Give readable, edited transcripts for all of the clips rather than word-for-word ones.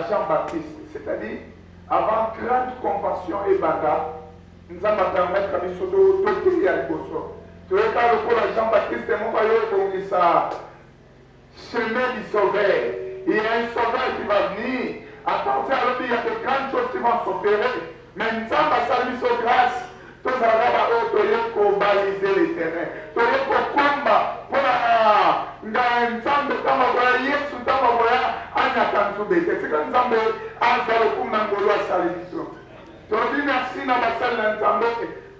Jean-Baptiste, c'est-à-dire avant grande convention et baga, nous allons permettre à Misso de doter à l'époque. Tu vois, quand le pauvre Jean-Baptiste est mon voyage pour ça, chemin du sauveur. Il y a un sauveur qui va venir. À partir de là, il y a de grandes choses qui vont s'opérer. Mais nous allons passer Misso grâce. Tous les gens qui ont balisé les terrains. Tous les gens qui ont combat pour la nzambe kama kwa Yesu kama kwa anya kanzubete. C'est comme nzambe azalo kumangolo asali biso. Aujourd'hui, merci na basal nzambe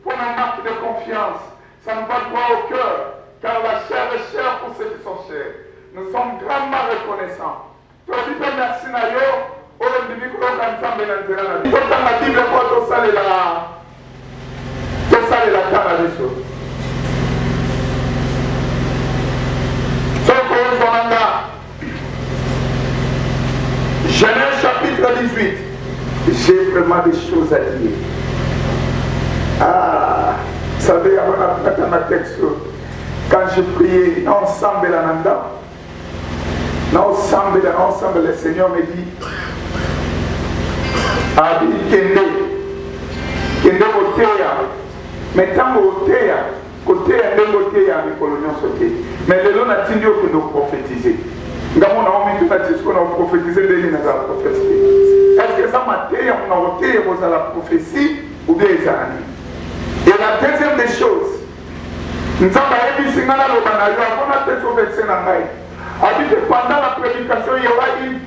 pour la marque de confiance. Ça nous va droit au cœur, car la chair est chère pour ceux qui sont chers. Nous sommes grandement reconnaissants. Aujourd'hui, merci na yo. Oyo ndimi kuloka nzambe na nzela na biso. Totanga Bible kwa tosalela kana biso. Genèse chapitre 18. J'ai vraiment des choses à dire. Ah, vous savez, avant la texte, quand je priais, ensemble, le Seigneur me dit, ah, Kende Oteya, mais tant Oteya, côté Oteya, les coloniaux sautés. Mais le long a dit que nous prophétiser. Nous avons prophétisé de l'île à la prophétie. Est-ce que ça m'a dit qu'on a ôté à la prophétie ou des années? Et la deuxième des choses, nous avons dit que nous avons pendant la prédication, il y aura une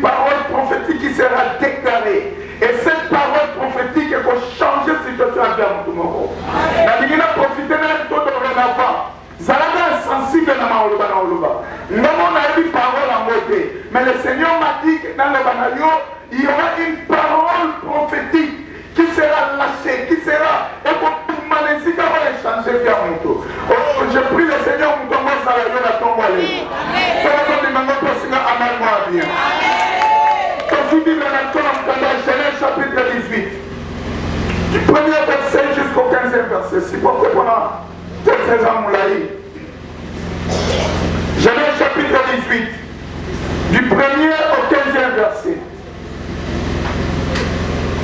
parole prophétique qui sera déclarée. Et cette parole prophétique va changer la situation à bien tout le monde. Nous avons profité d'un taux de dorénavant. Zalada sensible na maoloba na oloba. Non on a eu parole en beauté. Mais le Seigneur m'a dit que dans le banayo, il y aura une parole prophétique qui sera lâchée, qui sera et pour Malaisie va changer via mon tour. Oh, je prie le Seigneur pour tomber sur la gueule à ton volet. C'est la raison de mon possible amen moi bien. Quand Bible dans Genèse chapitre 18. Du premier verset jusqu'au 15e verset. Si vous pouvez prendre Genèse chapitre 18, du 1er au 15e verset.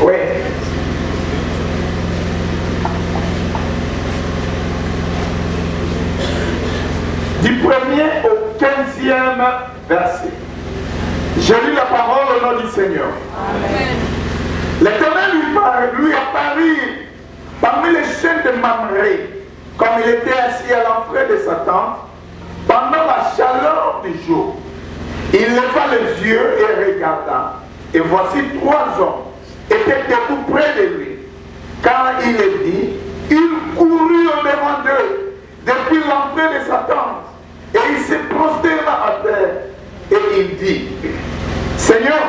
Oui. Du 1er au 15e verset. Je lis la parole au nom du Seigneur. Amen. L'Éternel lui apparut parmi les chaînes de Mamré, comme il était assis à l'entrée de sa tente, pendant la chaleur du jour. Il leva les yeux et regarda, et voici 3 hommes étaient debout près de lui. Quand il les vit, il courut au-devant d'eux, depuis l'entrée de sa tente, et il se prosterna à terre, et il dit, Seigneur,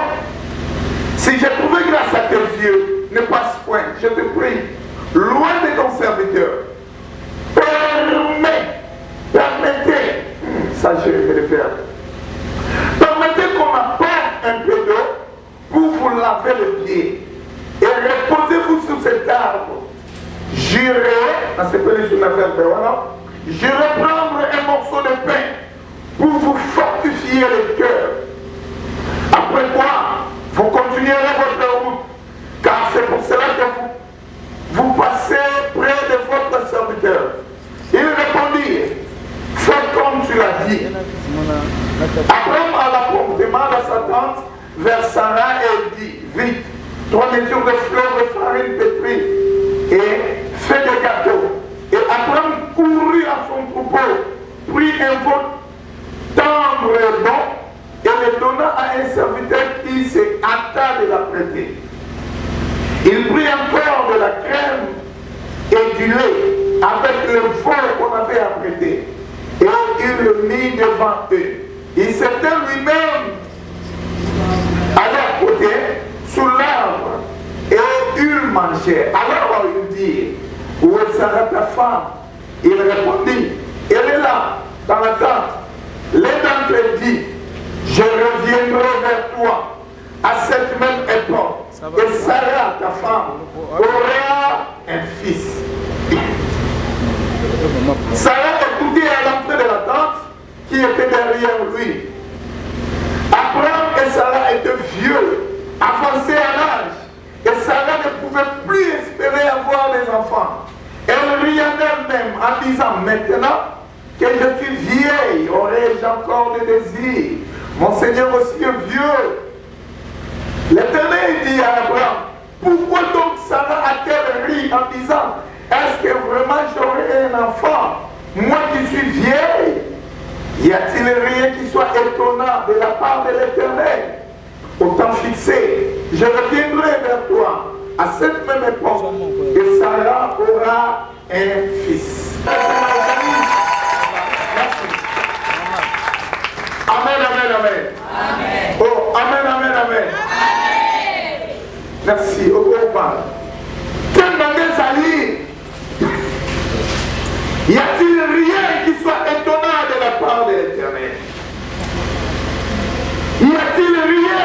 si j'ai trouvé grâce à tes yeux, ne passe point, je te prie, loin de ton serviteur. Permettez, ça je vais le faire. Permettez qu'on m'apporte un peu d'eau pour vous laver les pieds et reposez-vous sous cet arbre. J'irai, prendre un morceau de pain pour vous fortifier le cœur. Après quoi, vous continuerez votre route, car c'est pour cela que vous passez près de votre serviteur. Il répondit, fais comme tu l'as dit. Abraham alla promptement à sa tente vers Sarah et dit, vite, 3 mesures de fleurs de farine pétrie et fais des gâteaux. Et Abraham courut à son troupeau, prit un veau tendre et bon, et le donna à un serviteur qui se hâta de l'apprêter. Il prit encore de la crème et du lait avec le veau qu'on avait apprêté. Et il le mit devant eux. Il s'était lui-même à leur côté, sous l'arbre, et ils mangeaient. Alors il dit, où est Sarah ta femme? Il répondit, elle est là, dans la tente. L'un d'entre eux dit, je reviendrai vers toi à cette même époque. Et Sarah, ta femme, aura un fils. Sarah écoutait à l'entrée de la tente qui était derrière lui. Abraham et sa Seigneur aussi est vieux. L'Éternel dit à Abraham, pourquoi donc Sarah a-t-elle ri en disant, est-ce que vraiment j'aurai un enfant, moi qui suis vieille? Y a-t-il rien qui soit étonnant de la part de l'Éternel? Au temps fixé, je reviendrai vers toi à cette même époque et Sarah aura un fils. Amen, amen, amen. Amen. Oh, amen, amen, amen. Amen. Merci. Au revoir. Y a-t-il rien qui soit étonnant de la part de l'Éternel? Y a-t-il rien?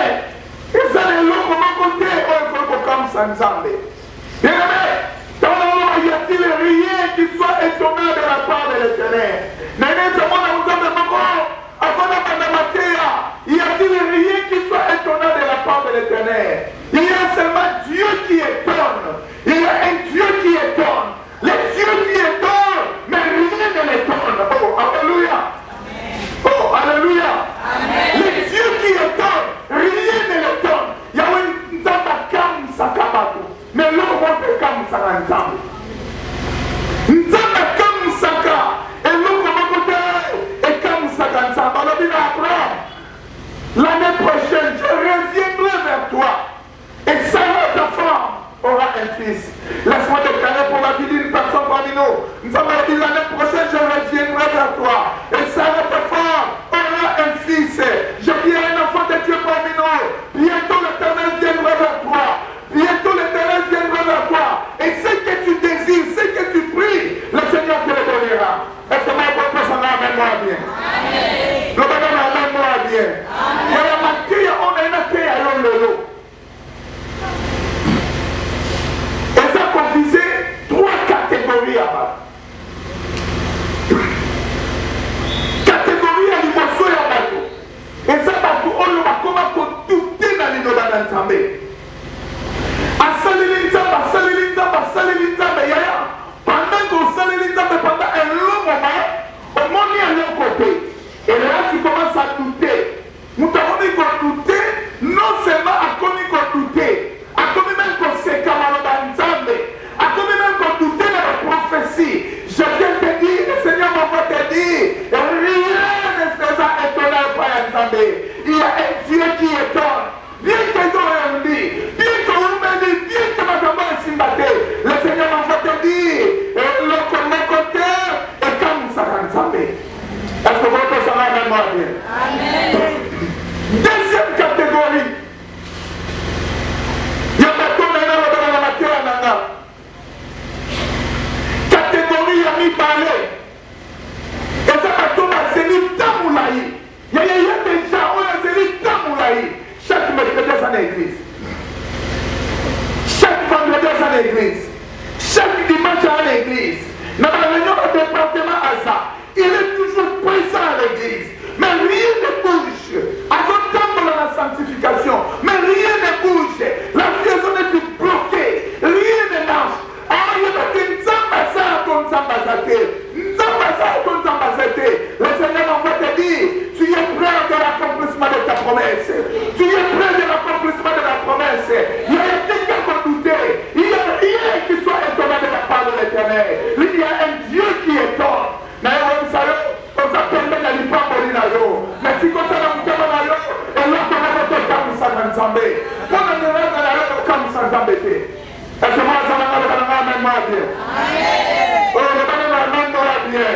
Et ça est là, comment côté, comme ça, ensemble. Bien aimé, y a-t-il rien qui soit étonnant de la part de l'Éternel? Y a-t-il rien qui soit étonnant de la part de l'Éternel? Il y a seulement Dieu qui étonne. Il y a un Dieu qui étonne. Le Dieu qui étonne, mais rien ne l'étonne. Oh, alléluia. Oh, alléluia. Le Dieu qui étonne, rien ne l'étonne. Il y a une tabakam sakabatu. Mais l'homme monte comme ça ensemble. Tabakam saka. Et l'homme monte et comme ça ensemble. Alors, il apprend. L'année prochaine, je reviendrai vers toi. Et Sarah, ta femme, aura un fils. Laisse-moi déclarer pour la vie d'une personne parmi nous. Nous avons dit l'année prochaine, je reviendrai vers toi. Et Sarah, ta femme, aura un fils. Je viens un enfant de Dieu parmi nous. Bientôt l'Éternel viendra vers toi. Bientôt l'Éternel viendra vers toi. Et ce que tu désires, ce que tu pries, le Seigneur te le donnera. Est-ce que ma bonne personne amène-moi bien? Amen. Le Seigneur amène-moi bien. Amen. On a une paix à l'homme. Et ça confisait 3 catégories à bas. Catégorie à l'immotion et à bateau. Et ça, bateau, on va comment douter dans les noms d'ensemble. À Salilizamba, yaya. Pendant qu'on Salilizamba, pendant un long moment, on m'a mis à leur côté. Et là, tu commences à douter. Nous avons dit qu'on doutait, non seulement à commis qu'on doutait, à commis même qu'on s'est camarade ensemble, à commis même qu'on doutait dans la prophétie. Je viens te dire, le Seigneur m'envoie te dire, rien ne sera étonnant par ensemble. Il y a un Dieu qui étonne. Bien qu'ils ont dit, bien qu'on m'a dit, bien que ma maman est simbatée, le Seigneur m'envoie te dire, mon côté est comme ça ensemble. Est-ce que votre personne a même bien? Amen. Deuxième catégorie. Il y a maintenant la matière. Catégorie à mi parler. Et ça va tomber à Zélie Tamoulaï. Il y a des gens où il y a Zélie Tamoulaï. Chaque mercredi à l'église. Chaque vendredi à l'église. Chaque dimanche à l'église. Dans la réunion du département à ça. Il est toujours présent à l'église. Mais rien ne bouge. À son temps dans la sanctification. Mais rien ne bouge. La liaison est bloquée. Rien ne marche. Alors il y a une zambasa ton zambazate. Le Seigneur m'envoie te dire, tu es prêt de l'accomplissement de ta promesse. Tu es prêt de l'accomplissement de la promesse. Il y a quelqu'un qui doutait. Il n'y a rien qui soit étonnant de la part de l'Éternel. Il y a un Dieu qui étonne. Mais on s'appelle d'aller pas mourir là. Mais si on s'en a monté dans l'eau, et là on a monté comme ça ensemble. Quand on est dans la eau, comme ça ensemble. Est-ce que moi ça m'a même moi bien? Oh, le bonheur même moi bien.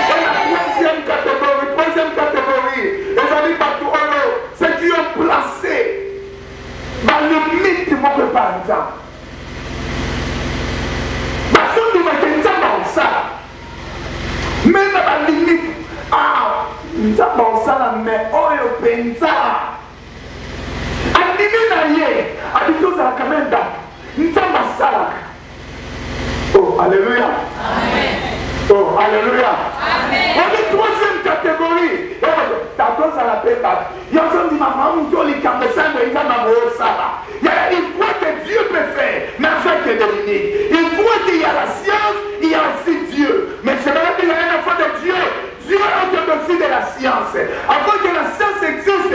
Et la troisième catégorie, les amis partout, ceux qui ont placé dans le mythe de mon représentant. Parce que nous mettons ça dans ça. Même dans la limite, nous avons ça, mais on est au ça. Oh, alléluia. Oh, alléluia. On est troisième catégorie. Il voit que Dieu peut faire, mais avec des limites. Il voit qu'il y a la science, il y a aussi Dieu. Mais je me rappelle qu'il y a un enfant de Dieu. Dieu est au-dessus de la science. Avant que la science existe,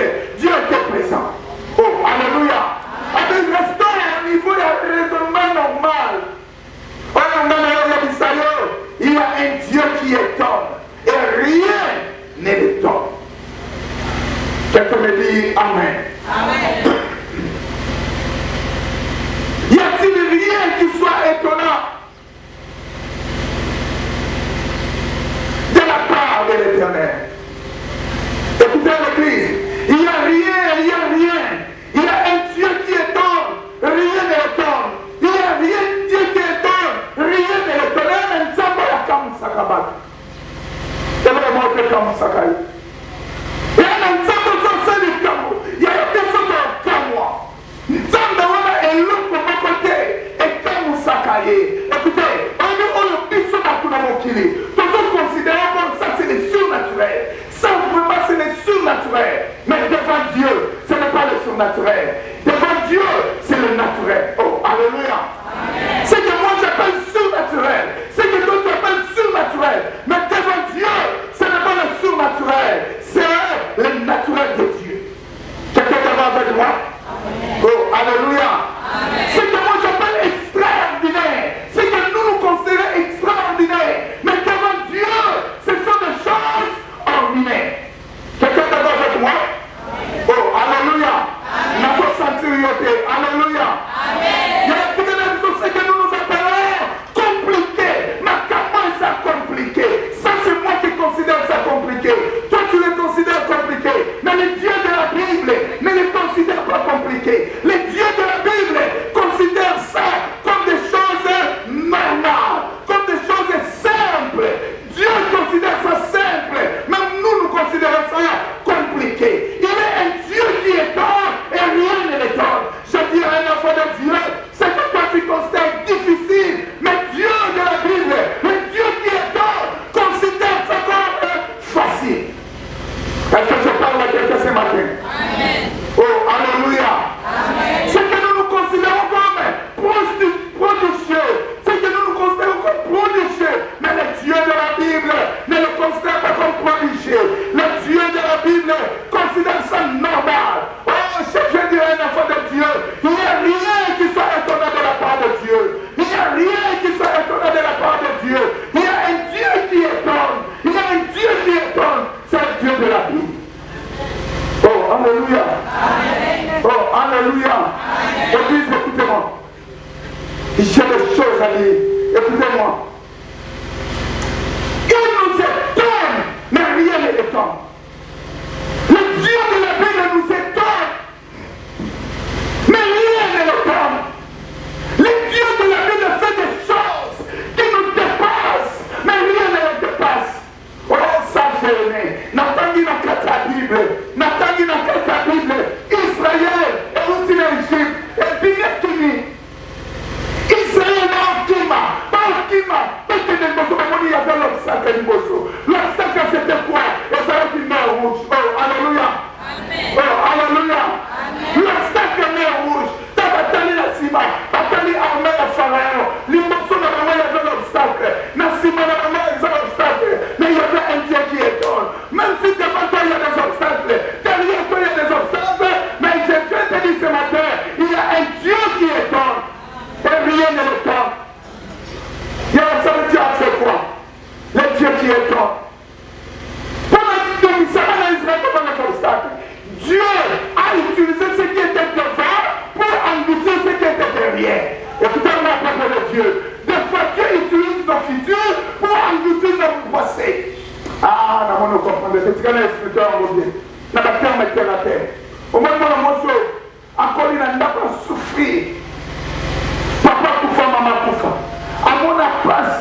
Quelqu'un me dit Amen. Amen. Y a-t-il rien qui soit étonnant de la part de l'Éternel? Écoutez l'Église, il n'y a rien. Il y a un Dieu qui étonne, rien ne l'étonne. Il n'y a rien de Dieu qui étonne, rien ne l'étonne. Même Nzambe ya kamusakabaka. Et le mot de kamusakai. Et même Nzambe sur ce kamu. Il y a des choses dans kamwa. Nzambe wana est l'autre de mon côté. Et kamusakaye. Écoutez, on est au biso na mokili. Toujours considéré comme ça, c'est le surnaturel. Ça, vraiment, c'est le surnaturel. Mais devant Dieu, ce n'est pas le surnaturel. Devant Dieu, c'est le naturel. Oh, alléluia. Amen. C'est que moi j'appelle surnaturel. C'est que d'autres appellent surnaturel. Mais devant Dieu, ce n'est pas le surnaturel. C'est le naturel de Dieu. Quelqu'un est avec moi? Amen. Oh, alléluia. Amen. C'est que moi j'appelle extraordinaire. C'est que nous considérons extraordinaire. Mais devant Dieu, ce sont des choses ordinaires. Quelqu'un est avec moi? Amen. Oh, alléluia. Amen. Alléluia. Amen. Il y a quelque chose que nous nous appelons compliqué. Mais comment ça compliqué? Ça c'est moi qui considère ça compliqué. Toi tu le considères compliqué. Mais les dieux de la Bible ne les considèrent pas compliqués. Les dieux de la Bible considèrent ça comme des choses normales, comme des choses simples. Dieu considère ça simple. Même nous considérons ça compliqué. Il est un Dieu qui étonne et rien ne l'étonne. Je dis à un enfant de Dieu, c'est que toi tu considères difficile, mais Dieu de la Bible, le Dieu qui étonne, considère ça comme facile. Est-ce que je parle à quelqu'un ce matin? Amen. Oh, alléluia. Amen. C'est que nous nous considérons comme prodigieux. C'est que nous nous considérons comme prodigieux. Mais le Dieu de la Bible ne le considère pas comme prodigieux. Le Dieu de la Bible considère ça normal. Oh, je dirais un enfant de Dieu, il n'y a rien qui soit étonnant de la part de Dieu. Il n'y a rien qui soit étonnant de la part de Dieu. Il y a un Dieu qui étonne. Il y a un Dieu qui étonne. C'est le Dieu de la Bible. Oh, alléluia. Amen. Oh, alléluia. Église, écoutez-moi. J'ai des choses à dire. Écoutez-moi. Il nous étonne, mais rien ne l'étonne. Le Dieu de la Bible nous étonne, mais rien ne l'étonne. Le Dieu de la Bible fait des choses qui nous dépassent, mais rien ne les dépasse. Oh, ça j'ai aimé. N'attendez dans la Bible. N'attendez dans la Bible. Israël est où tu es Égypte. Et bien fini. Israël est en parce que les Bosso, il y avait l'obstacle du Bosso. L'obstacle c'était quoi? Et ça va être mer rouge. Oh, alléluia. Amen. Oh, alléluia. L'obstacle mer rouge. T'as battu la cima. Battu l'armée de Pharaon. Les Bosso, il y avait l'obstacle. La cima, il y avait l'obstacle. Mais il y avait un Dieu qui étonne. Même si devant toi il y a des obstacles, derrière toi il y a des obstacles, mais je vais te dire ce matin, il y a un Dieu qui étonne. Et rien ne l'étonne. Il y a ça veut dire c'est quoi? Le Dieu qui étonne. Pendant que nous sommes Israël devant les obstacles, Dieu a utilisé ce qui était devant pour engloutir ce qui était derrière. Écoutez-moi, peuple de Dieu. Des fois, Dieu utilise nos futurs pour engloutir nos passés. Ah, non, on ne comprend pas. C'est ce qu'on a expliqué en Dieu. N'a pas terre, mais terre à terre. Au moment où on morceau, encore il n'a pas souffert. Papa Koufa, maman Koufa. À mon place,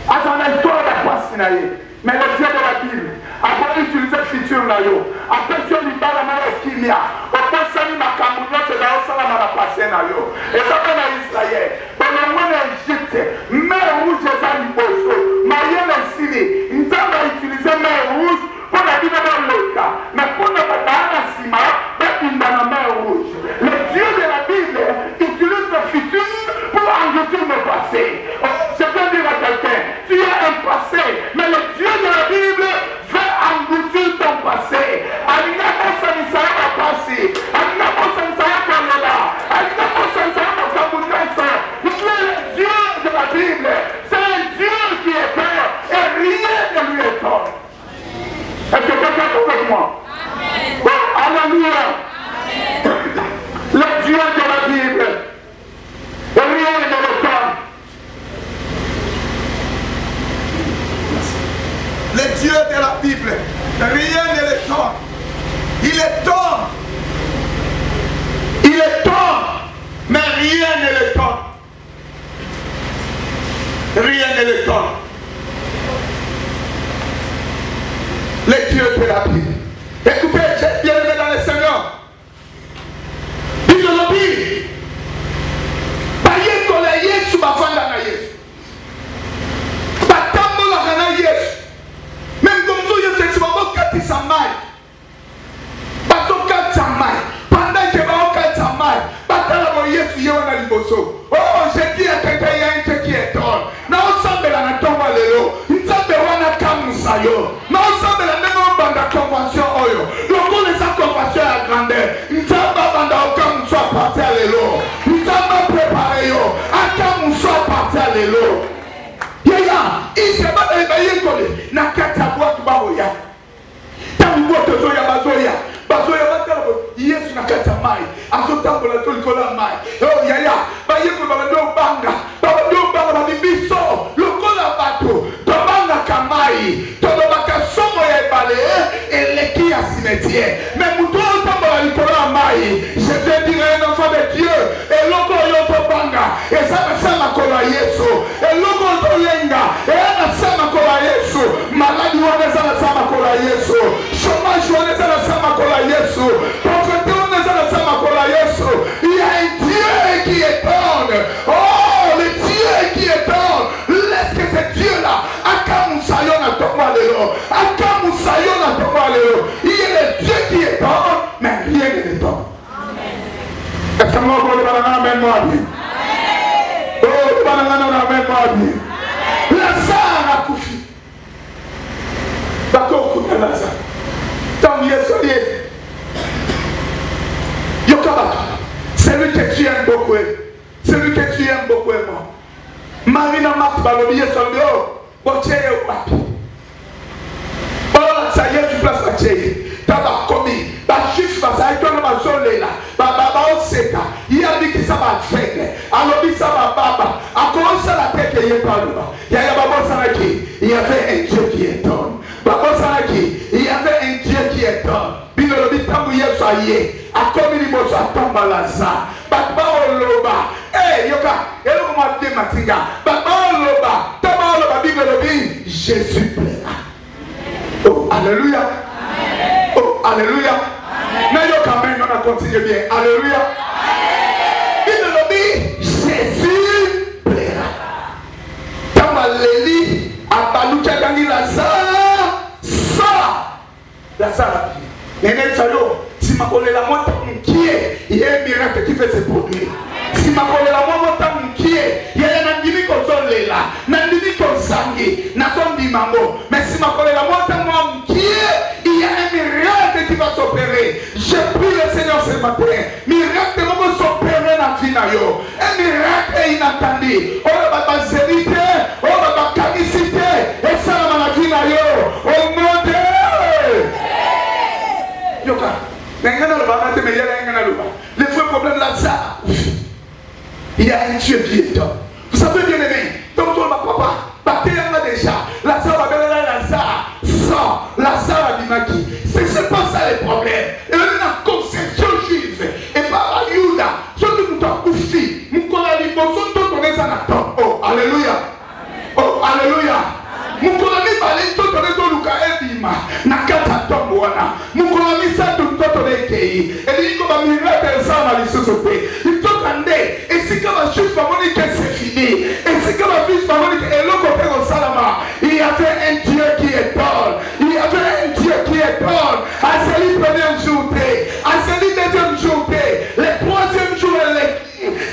à son histoire de la place, mais le Dieu de la Bible, après utiliser le futur, après si on lui parle de la chimie, on peut saluer ma camouflage, c'est dans le salon à la place. Et ça va en Israël. Pendant le mois d'Égypte, mer rouge, c'est ça, il faut. Maïe, le Syrie, nous avons utilisé mer rouge pour la vie de le cas. Mais pour ne pas faire la cima, il dans la mer rouge. Le Dieu de la Bible utilise le futur pour engloutir le passé. Je veux dire à quelqu'un, tu as un passé, mais le Dieu de la Bible veut engloutir ton passé. Il est le Dieu de la Bible liboso. Oh, j'ai dit à quelqu'un, il y a un Dieu qui étonne. Non, ensemble, la tomba lelo. Nous avons un kamusayo. Non, ensemble, la même bande convention oyo. Donc, les convention à grandeur. Nous avons bande au kamuso à partir à lelo. Nous avons préparé yo. À kamuso à partir à lelo. Yaya, il s'est pas éveillé collé. Na kata boîte baoya. Tant boîte zoya bazoya. Bazoya batalo. Yesu na kata mai. Azotambola to likola mai. Oh yaya, ba yesu ba ndo banga. Ba ndo banga ba biso. Lokola bato. To banga kamai. To baka somo ya ibale eleki ya cimetière. Mais muto tambola likola mai. Je te dirai un enfant de Dieu. Et loko yo to banga. Et ça me sama kola Yesu. Et loko to lenga. Et na sama kola Yesu. Maladi wana sana sama kola Yesu. Chômage wana sana sama kola Yesu. Pauvreté wana sana sama kola Yesu. Il y a un Dieu qui étonne. Oh, le Dieu qui étonne. Laisse que ce Dieu-là, Akamusayo na tomba lelo. Akamusayo na tomba lelo. Il y a le Dieu qui étonne, mais rien ne l'étonne. Est-ce que moi, je vais amen moi bien? Oh, je vais amen moi bien. Lazare a couché. D'accord, couché Lazare. Tant mieux, soyez. Yokabato. Celui que tu aimes beaucoup. Celui que tu aimes beaucoup est mort. Marina Marc Balobier Solio. Botier ou papi. Oh, ça y est, tu places la chérie. Taba commis. Ba juif ba ça étonne ma zone là. Ba oseka. Il a dit que ça va faire. Alors dit ça va baba. A commencé la tête qui est pas là. Il y a baba Sanaki. Il y avait un Dieu qui étonne. Baba Sanaki. Il y avait un Dieu qui étonne. Bino le dit tambouye soyez. A commis les mots à tomba Lazare. Baba oloba. Eh yoka. Et le moment de matinga. Baba oloba. Taba oloba Bible le dit. Jésus plaira. Oh alléluia. Oh, alléluia. Mais quand même, on a continué bien. Alléluia. Il nous dit, Jésus plaira. Dans ma lélie, à Balouka Gani Lazare, ça. Lazare. Néné Tchalo, si ma collègue la montagne qui est, il y a un miracle qui fait se produire. Si ma collègue la montagne qui est, il y a un andimi qu'on zone là, nandimi qu'on sangi, n'a son dimango. Mais si ma collègue la montagne qui est, il y a un miracle qui va s'opérer. Je prie le Seigneur ce matin. Miracle va s'opérer dans la vie. Un miracle inattendu. Oh, la zélité, oh, la canicité, et ça dans la vie. Au nom de Yoka. Les vrais problèmes Lazare. Il y a un Dieu qui est homme. Vous savez bien aimé, comme toi ma papa, Baté Yanga déjà, Lazare va bien Lazare, sort, Lazare a dit Maki. C'est pas ça le problème. Et même la conception juive, et par la Yuda, ce que nous t'avons couché, nous connaissons les bons, nous connaissons la tombe. Oh, alléluia. Oh, alléluia. Nous connaissons les bons, nous connaissons Luka Ebima, Nakata Tomboana, nous connaissons ça tout le temps de l'Ekei. Et il y a un miracle ça va les sauter. Il faut attendre. Et si comme un juif va dire que c'est fini, et si comme un juif va dire que l'autre côté au Salama, il y avait un Dieu qui étonne. Il y avait un Dieu qui étonne. À celui première journée, à celui deuxième journée, le troisième jour,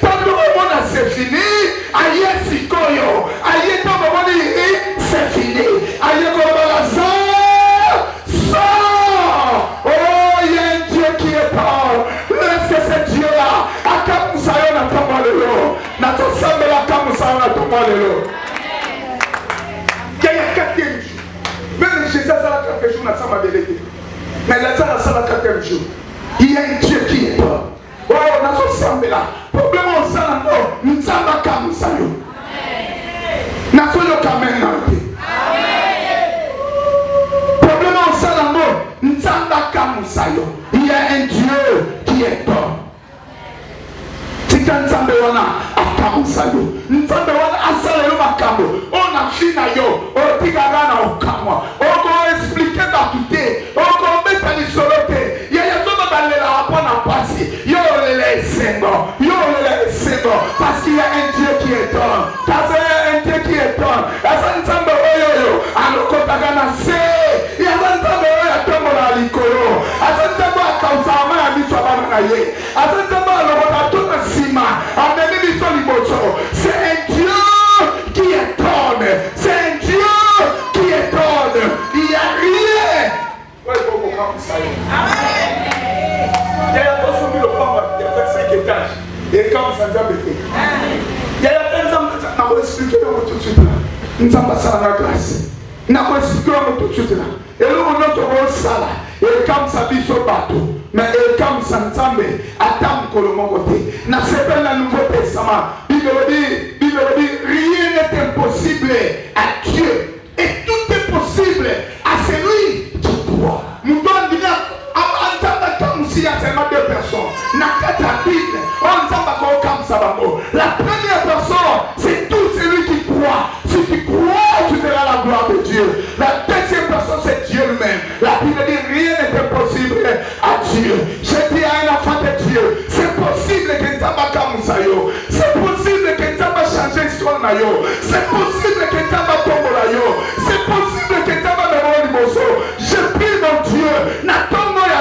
tant que le monde c'est fini, aïe Sikoyo, aïe tant que le monde c'est fini, aïe Lazare, sort. Oh, il y a un Dieu qui étonne. Laisse ce Dieu-là, à Kamusayo na Tomalelo, na Tosambe la Kamusayo na Tomalelo. Il y a 4e jour. Même Jésus a la 4e jour, n'a pas délégué. Mais Lazare a la 4e jour. Il y a un Dieu qui est bon. Oh, on a ce sambe là. Problème au Salamo, nous sommes à Kamusayo. Nous sommes à Kamusayo. Problème au Salamo, nous sommes à Kamusayo. Il y a un Dieu qui est bon. Tika nzambe wana akamusayo. Nzambe wana asalelo makambo. On a fina yo. O tika rana okamwa. O ko expliquer batute. O ko meta ni solote. Ya ya toba balela apona pasi. Yo lele sembo. Yo lele sembo. Parce qu'il y a un Dieu qui est bon. Parce qu'il y a un Dieu qui est bon. Asa nzambe oyo yo. Aloko tagana se. Ya nzambe oyo atomo la likoro. Asa nzambe akausa ama ya biso abana na ye. Asa nzambe aloko tuna sima. Ameni comme ça il y a plein d'hommes qui ont expliqué tout de suite là. Nous sommes passés à la classe. Nous avons expliqué tout de suite là. Et là, on a trouvé ça là. Et comme ça, il sur bateau. Mais comme ça, nous sommes attendus que le monde côté. Nous sommes dans le Nouveau Testament. Bible dit, rien n'est impossible à Dieu. Et tout est possible à celui qui croit. Nous devons dire, comme s'il y a seulement deux personnes. La première personne, c'est tout celui qui croit. Si tu crois, tu verras la gloire de Dieu. La deuxième personne, c'est Dieu lui-même. La Bible dit rien n'est impossible à Dieu. Je dis à un enfant de Dieu, c'est possible que tu aies c'est possible que tu aies changé l'histoire. C'est possible que tu aies tombé. C'est possible que tu aies memorisé. Je prie dans Dieu. N'attends pas à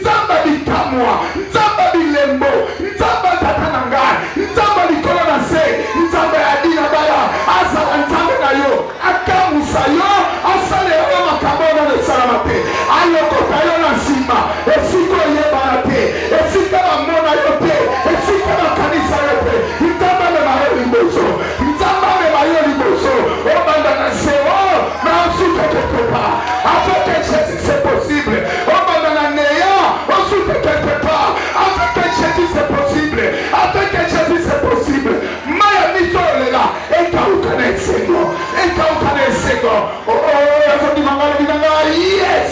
Nzamba di kamwa, Nzamba di lembo, Nzamba tatananga, Nzamba di kolonase, Nzamba adina baya, asa Nzamba na yo, akamusa yo, asa le yo makamona le salamate, ayo kotayo na simba, esiko ye barate, esika na mona yo te, esika na kanisa yo te, Nzamba me mayo limboso, Nzamba me mayo limboso, obanda na seo, na osuke kekopa, avec Jésus c'est possible, obanda na quelque part, avec Jésus c'est possible, avec Jésus c'est possible. Miami est là, et quand vous connaissez moi, et quand vous connaissez moi, yes!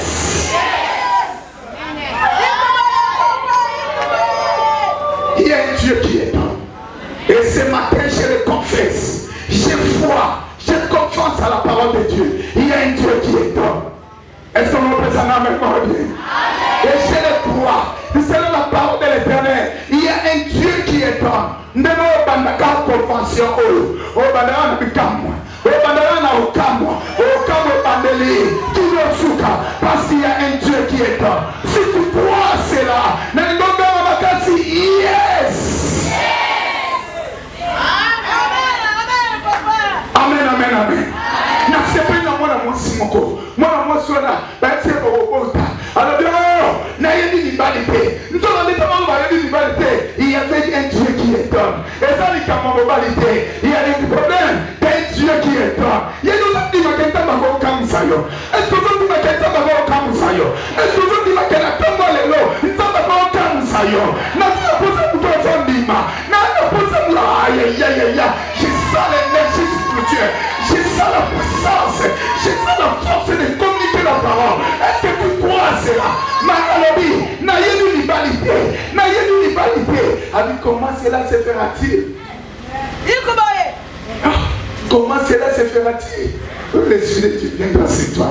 Il y a un Dieu qui est là. Et ce matin je le confesse, j'ai foi, j'ai confiance à la parole de Dieu. Il y a un Dieu qui est là. Est-ce qu'on peut s'en amener avec moi? Et je le crois. Selon la parole de l'Éternel, il y a un Dieu qui est homme. Nous avons une convention. Parce qu'il y a un Dieu qui est homme. Si tu crois cela, yes! Amen, amen, amen. Il y avait un Dieu qui est homme. Et ça, il y a des problèmes d'un Dieu qui est homme. Il y a des gens qui disent que est-ce que vous dites que est-ce que vous dites que la tombe est là, il faut que vous j'ai ça l'énergie spirituelle, j'ai ça la puissance, j'ai ça la force de communiquer la parole. Est-ce que tu crois à cela? Malalobi, n'ayez une rivalité. Avec comment cela se fera-t-il? Comment cela se fera-t-il? L'Esprit de Dieu viendra sur toi.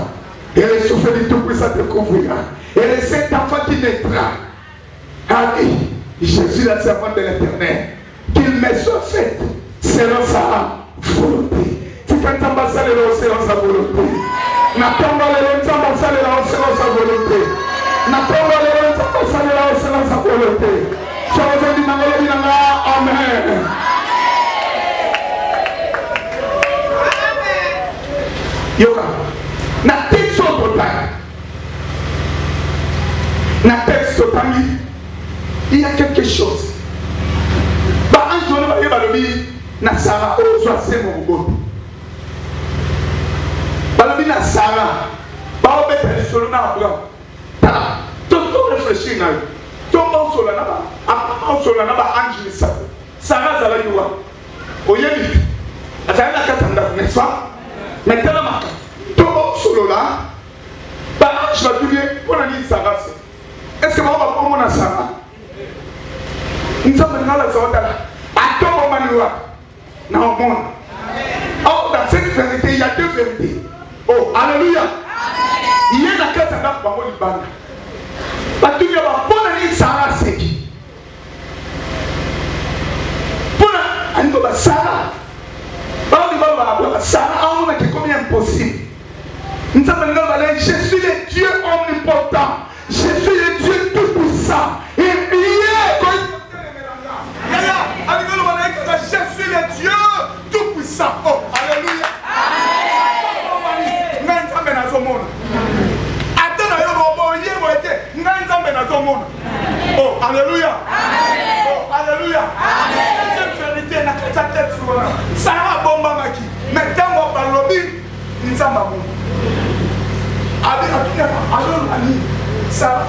Et le souffle du Tout-Puissant te couvrira. Et le Saint-Enfant qui naîtra. Allez, Jésus, la servante de l'Éternel, qu'il me soit fait selon sa volonté. Tu peux t'ambasser selon sa volonté. N'attends selon sa volonté. Selon sa volonté. Amen. Yoka, na texte total. Na texte total, il y a quelque chose. Bah un jour il va le na Sarah au soit c'est mon beau. Bah le na Sarah, bah on met le solo na Abraham. Tala, tout réfléchir na. Tout le solo na ba, après solo na ba ange Sarah zala yuwa. Oyebi. Azana katanda n'est-ce pas? Maintenant, tout solo là, je vais te dire, on a dit Sarah. Est-ce que on va prendre Sarah? Nous sommes dans la zone là. À tout moment, nous avons. Oh, dans cette vérité, il y a deux vérités. Oh, alléluia. Il y a la carte à pour le ban. Parce que tu vas prendre Sarah, c'est qui? Pour la Sarah. Sarah, on a combien impossible. Nous avons je suis le Dieu omnipotent. Je suis le Dieu tout-puissant. Et je suis le Dieu tout-puissant. Oh, alléluia. Oh, alléluia. Oh, alléluia. Sarah bomba maki. Mais dans mon lobby, il s'en va bon. Avec alors l'ami, Sarah,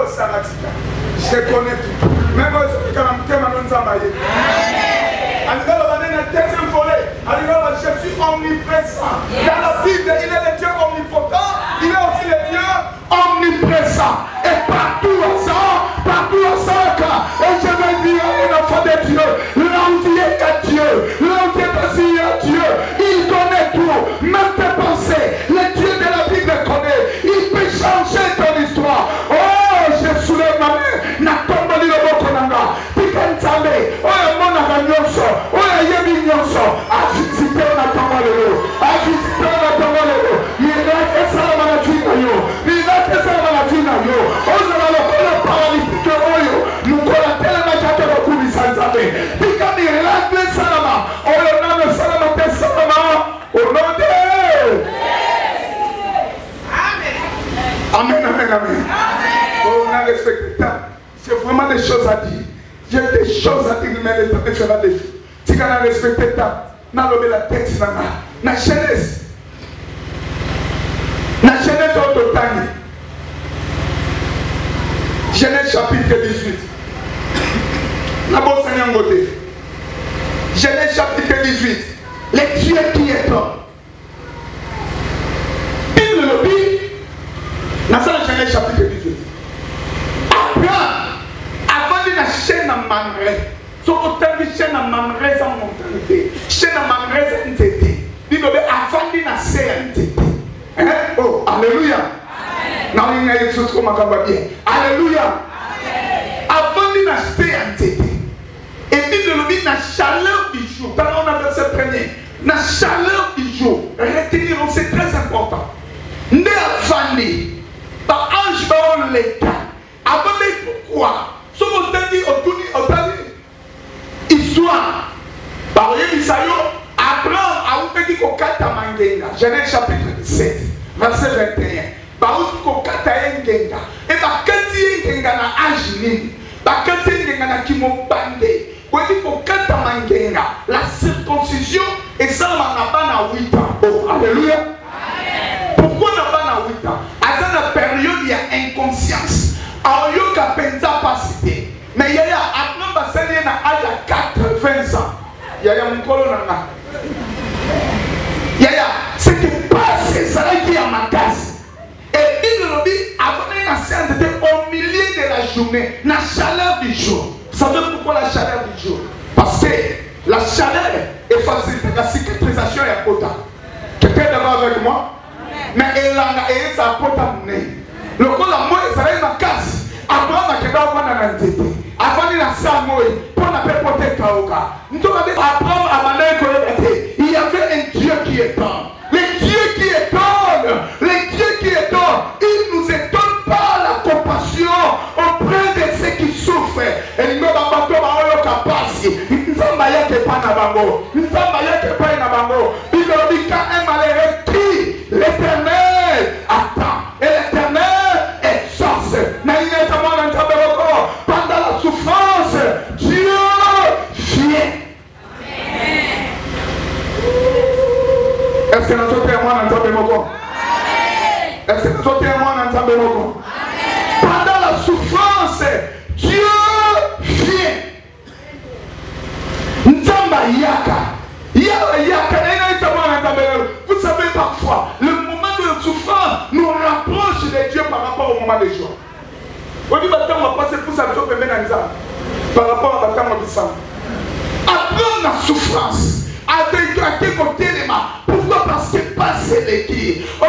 Sarah Tika. Je connais tout. Même si quand on t'aime, on s'en va. Deuxième volet, je suis omniprésent. Dans la Bible, il est le Dieu omnipotent, il est aussi le Dieu omniprésent. Et partout à ça, et je vais dire un enfant de Dieu, là où tu es qu'à Dieu, là où tu es passé à Dieu, il connaît tout, même tes pensées, le Dieu de la Bible connaît, il peut changer ton histoire. Oh, je soulève ma main, n'a pas dit le mot qu'on a. Piquet, oh, mon agagnoso, oh, yebi nyonso, a visité na tamalelo, a visité na tamalelo, miracle ça la vina yo, miracle ça la vina yo, on a le paralytique oyo, nous colatela na kata ko kubisanzabe, pika miracle salama, oyo na le salama te salama, au nom de Amen, amen, amen. On a respecté ça. J'ai vraiment des choses à dire. J'ai des choses à dire, mais le temps fera des filles. Si on a respecté ça, on a levé la tête dans la jeunesse. La jeunesse autotane. Genèse chapitre 18. La bonne Seigneur côté. Genèse chapitre 18. Les dieux qui est homme. Il le dit. Dans la Genèse chapitre 18. Abraham, avant de la chaîne à Mamré, so autant de chaîne à Mamré en montagne, chaîne à Mamré en tété. Il dit avant de la chaîne en tété. Oh, alléluia. Non, il y a quelque chose comme un bien. Alléluia. Avant de la chaîne en tété. Et puis de dit la chaleur du jour. Quand on a verset premier, la chaleur du jour. Retenir, c'est très important. Ne avani. Par ange dans l'état. Avant pourquoi? Ce qu'on t'a dit, histoire. Par Yébisayo, Abraham a ouvert dit qu'on kata mangenga. Genèse chapitre 17, verset 21. Par où qu'on kata yengenga. Et par kati yengenga na ajini. Par kati yengenga na kimobande. Pour dire qu'on kata mangenga. La circoncision est ça n'a pas na 8 ans. Oh, alléluia. Pourquoi n'a pas na 8 ans? À la période, il y a inconscience. Alors, il y a pensa pas cité. Mais il y a après Bassélier na âge à 80 ans. Il y a mon colonel. Il y a ce qui passe, c'est ça qui est à ma case. Et il nous dit, avant la séance, c'était au milieu de la journée, la chaleur du jour. Vous savez pourquoi la chaleur du jour? Parce que la chaleur est facile, la cicatrisation est à côté. Quelqu'un est d'accord avec moi? Mais elle a sa porte à mon nez. Le coup la moi, ça va être ma casse. Avant la keda wana na nzete. Avant la samoi, pour la paix porter kaoka. Nous avons apprendre à maner que il y avait un Dieu qui étonne. Le Dieu qui étonne. Le Dieu qui étonne. Il nous étonne par la compassion auprès de ceux qui souffrent. Et nous avons bateau baoyo kapasi. Nzamba yake pa na bango. Nzamba yake pa na bango. Bilobi ka un malheureux crie. L'Éternel attend. Et l'Éternel exauce. Pendant la souffrance, Dieu vient. Est-ce que nous sommes témoins dans le monde? Est-ce que nous sommes témoins dans le monde? Pendant la souffrance, Dieu vient. Nzamba yaka. Vous savez parfois, le moment de souffrance nous rapproche de Dieu par rapport au moment de joie. On dit que on va passer pour ça par rapport à Batama de sang. Après la souffrance, avec à quel côté les mains? Pourquoi? Parce que passer les qui? Oh,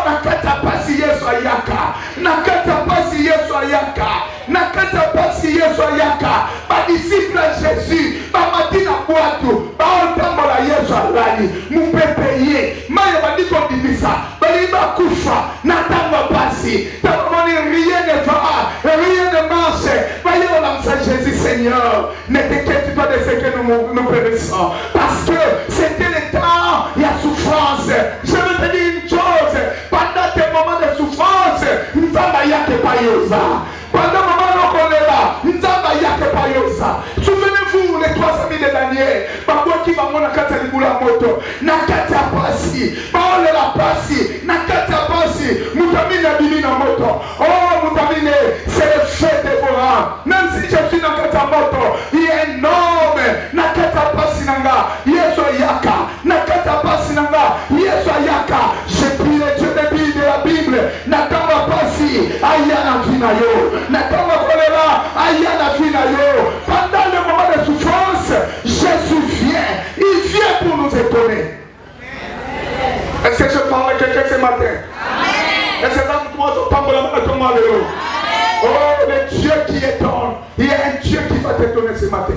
nakata pasi yesu ayaka, nakata pasi yesu ayaka, nakata pasi yesu ayaka. Pas disciple à Jésus, pas matina boato, pas autant la yesu alani, nous peut payer. Mais il va dire qu'on dit ça, mais il va coucher, n'attends pas si, rien ne va, rien ne marche. Voyez, on a ça Jésus Seigneur, ne t'inquiète pas de ce que nous périssons, parce que c'était le temps, il y a souffrance. Je veux te dire une chose, pendant tes moments de souffrance, nous avons yake payosa. Pendant le moment où on est là, nous avons yake payosa. Souvenez-vous, les 3 amis de Daniel, par contre, moto na kati ya pasi baolela pasi na kati ya pasi mutamine abimi na moto. Oh mutamine, c'est le feu dévorant. Même si je suis dans kati ya moto, il est énorme na kati ya pasi nanga Yesu ayaka na kati ya pasi nanga Yesu ayaka. Je prie le Dieu de la Bible na kama pasi aya na vie na yo na kama kolela aya na vie na yo. Pendant le moment de souffrance, Jésus vient. Il vient pour nous étonner. Est-ce que je parle à quelqu'un ce matin? Est-ce que tu parles? Oh, le Dieu qui étonne. Il y a un Dieu qui va t'étonner ce matin.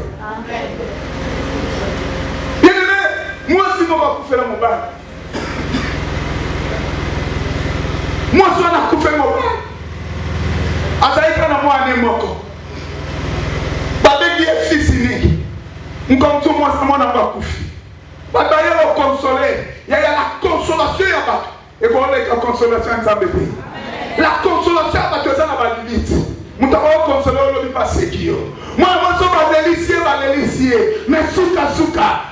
Bien aimé, moi aussi, je vais couper mon bain. Moi aussi, je vais couper mon bain. Azaïka na moi, je vais Babé qui est fils unique. Comme tout le monde, je vais couper. Babé qui est consolé. Il y a la consolation. Et qu'on a la consolation ensemble. La consolation à battre ça dans la limite. Nous avons consolé le passé qui est. Moi, je suis délicieux. Mais souka,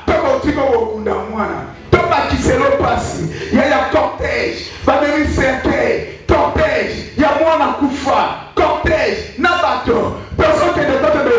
tu vas au Kunda Mwana. Tu vas qui c'est le passé. Il y a un cortège. Va venir cercueil. Cortège. Il y a Mwana Koufa. Cortège. Nabato. Personne qui est de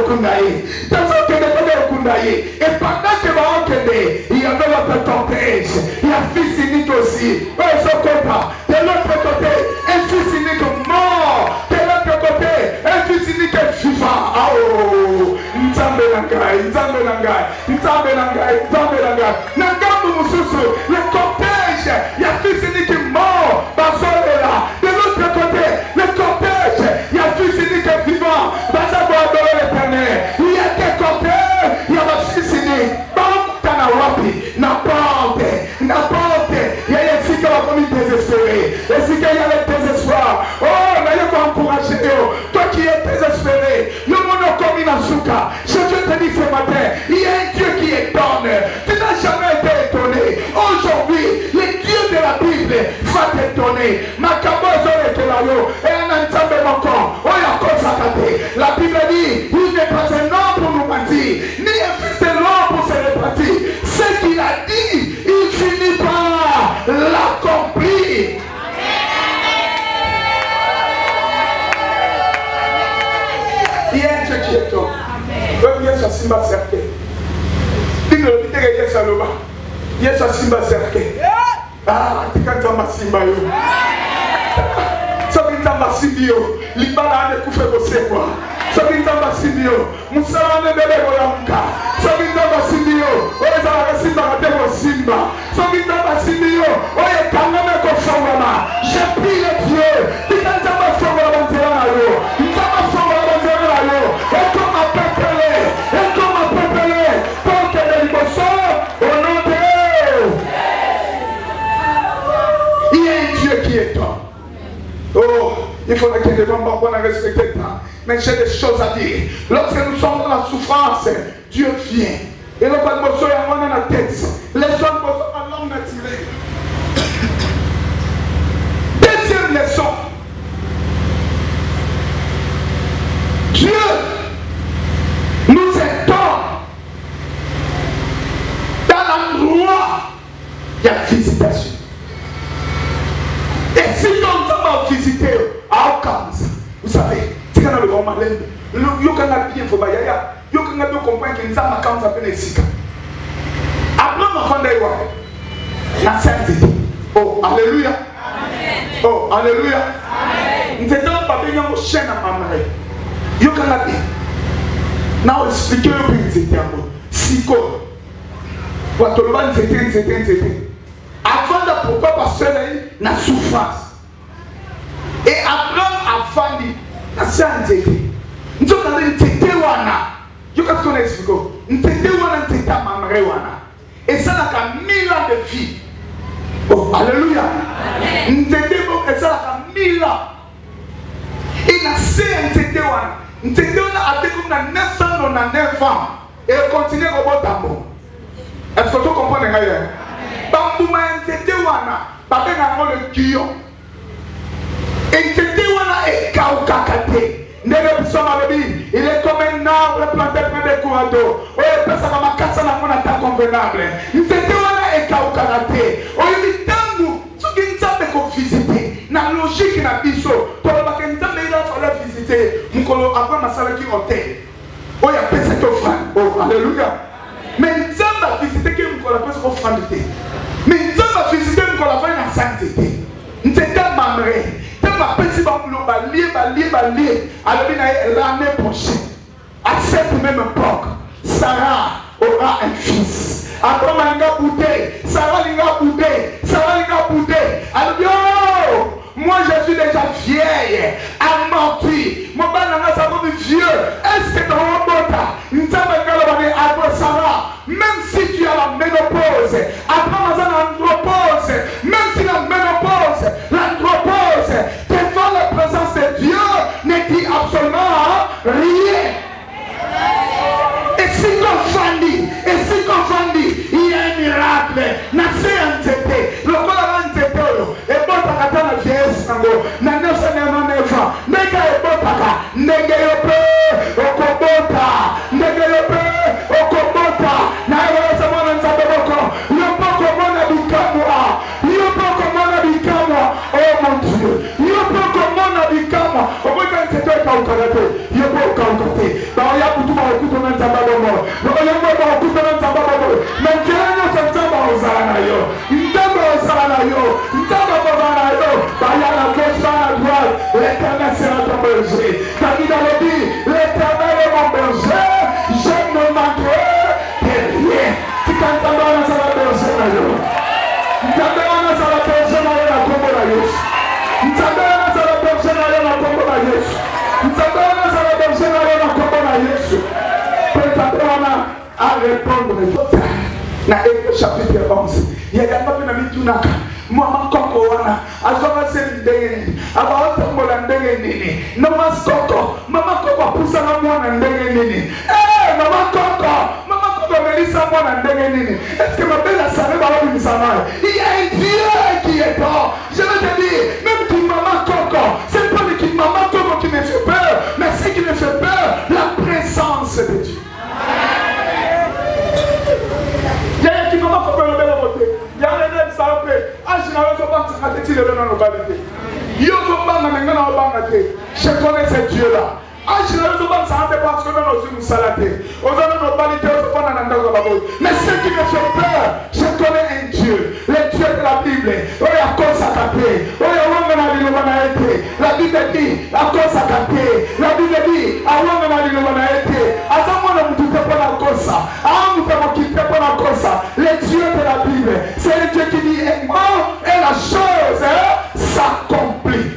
Kundaye. Personne qui est de Kundaye. Et pendant que va enquêter, il y avait notre cortège. Il y a fils unique aussi. Oh, ils sont contents. De l'autre côté, un fils unique mort. De l'autre côté, un fils unique vivant. Oh, Nzambe Nangai, Nzambe Nangai, Nzambe Nangai, Nzambe Nangai. Nangambu Mususu, le cortège, il y a fils unique mort. Bazole là. De l'autre côté, le cortège, il y a fils unique vivant. Bazabo adorer l'éternel. Il y a des cortèges, il y a des fils uniques. Bamtana wapi, n'importe. Il y a des filles qui ont commis désespéré. Les filles qui ont le désespoir. Oh, mais il faut encourager. Toi qui es désespéré, le monde a commis dans souka. Je te dis ce matin, il y a un Dieu qui étonne. Tu n'as jamais été étonné. Aujourd'hui, le Dieu de la Bible va t'étonner. La Bible dit, il n'est pas un homme pour nous mentir, ni un fils de l'homme pour se répartir. Ce qu'il a dit, il finit par l'accomplir. Il y a un Dieu qui est toi. Yesu asimba cercle. Dis-le, dis-le, Yesu aloba. Yesu asimba cercle. Ah, tikanta masimba yo. Soki tamba simbio, libala ane kufe kosekwa. Soki tamba simbio, musala ane bebe koyamuka. Soki tamba simbio, oye zala simba kateko simba. Soki tamba simbio, oye kangame kofawama. Je prie le Dieu, tikanta mafawama nzela yo. Ntama fawama nzela yo. Eko mapepele, pour que les liboso, au nom de il y a un Dieu qui est toi. Oh, il faudrait que les gens puissent respecter ça. Mais j'ai des choses à dire. Lorsque nous sommes dans la souffrance, Dieu vient. Et le pas de mosso est dans la tête. Les gens sont en langue naturelle. Deuxième leçon. Dieu nous étonne dans l'endroit il y a visitation. Et si on va visiter à Okanza, vous savez, c'est quand le grand malin, il y a bien pour Bayaya, il y a bien comprendre que nous avons Okanza Pénésica. Après, on va faire la sainteté. Oh, alléluia. Oh, alléluia. Nous étions pas bien au chien à ma mère. Il y a bien. Now, expliquez le pays, c'était un mot. Siko. Quand on va c'était. Avant de pourquoi parce que la souffrance et apprendre à faire la santé. Nous avons dit wana. Je vais vous expliquer. Nous avons et ça n'a 1000 ans de vie. Oh, alléluia. Nous avons et ça n'a 1000 ans. Et la santé wana. Nous avons avec comme 999 ans et continuer au bon d'amour. Est-ce que tu comprends les gars? Bambouma entete wana babenga ngo le guillon entete wana ekaukakate ndenge bisoma bebi il est comme un arbre planté près des cours d'eau oyo epesaka makasa nango na temps convenable ntete wana ekawukaka te oyebi ntango soki nzambe kovisite na logique na biso tolobaka nzambe ilafala visite mokolo abraham asalaki hotel oyo apesaki ofrande alleluya mais nzambe avisiteki mokolo apesaki ofrande te mais nzambe avisite mokolo avai na santé te nzete mamre ntango apesi babulo balie alobi na ye l'année prochaine à cette même époque Sarah aura un fils. Abraham alinga boudé, Sarah alinga boudé. Alors moi je suis déjà vieille, amorti. Mon père n'a pas sa vieux. Est-ce que dans mon bota, nous avons Sarah, même si tu as la ménopause, Abraham a l'andropause, même si la ménopause, l'andropause, devant la présence de Dieu, ne dit absolument rien. Et si qu'on dit, il y a un miracle. Nasé en tete, le corps en tete, et botaka na vieillesse nango, na neuf ans, nega e botaka, nega yope, okobota, na ewa samana nzabe boko, yopo komona bikamwa, oh mon Dieu, yopo komona bikamwa, oboka nzete kaukarate, yopo kaukate, ba ya kutu ba kutu na nzaba bomo, ba ya kutu na nzaba bomo, mentena nzaba ozana yo, nzaba ba ya na gauche na droite, l'éternel sera ton berger, David a dit, l'éternel est mon berger, je ne manquerai de rien. Tu cantes dans la salle de berger na yo, nzaba na salle de berger na yo na kombo na Yesu, nzaba na salle de berger na yo na kombo na Yesu, nzaba na salle de berger na yo na kombo na Yesu. À répondre na Hébreux chapitre 11 yagamba pena mitunaka mama koko wana azoka se ndenge abaotambola ndenge nini mama koko apusana mwana ndenge nini mama koko melisa mwana ndenge nini est-ce que ma belle savait balobimisa nayo il y a un Dieu qui est bon je veux te dire même qui maman koko c'est pas le qui maman koko qui me fait peur mais ce qui me fait peur la présence de Dieu. Je connais ce Dieu-là. Mais ce qui me fait peur, je connais un Dieu, le Dieu de la Bible. La Bible dit, à cause à côté. La Bible dit, à le Dieu de la Bible, c'est le Dieu qui dit, et la chose s'accomplit.